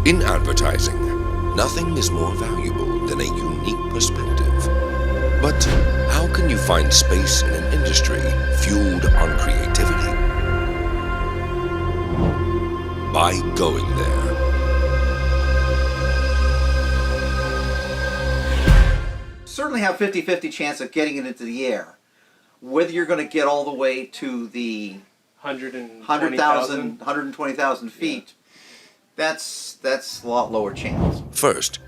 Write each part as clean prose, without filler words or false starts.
In advertising, nothing is more valuable than a unique perspective. But how can you find space in an industry fueled on creativity? By going there. Certainly have 50-50 chance of getting it into the air. Whether you're going to get all the way to the 120,000 feet, that's a lot lower chance. First,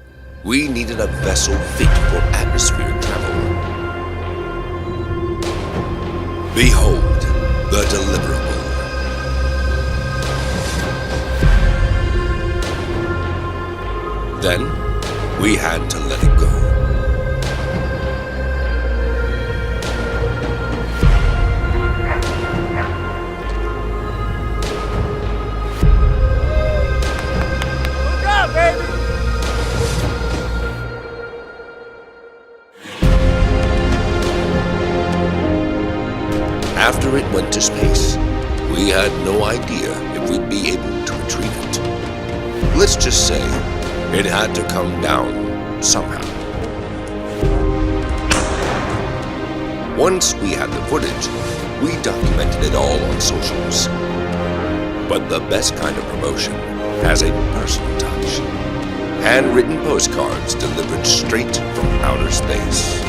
we needed a vessel fit for atmospheric travel. Behold the deliverable. Then, we had to let it go. Look out, baby! After it went to space, we had no idea if we'd be able to retrieve it. Let's just say it had to come down somehow. Once we had the footage, we documented it all on socials. But the best kind of promotion has a personal touch. Handwritten postcards delivered straight from outer space.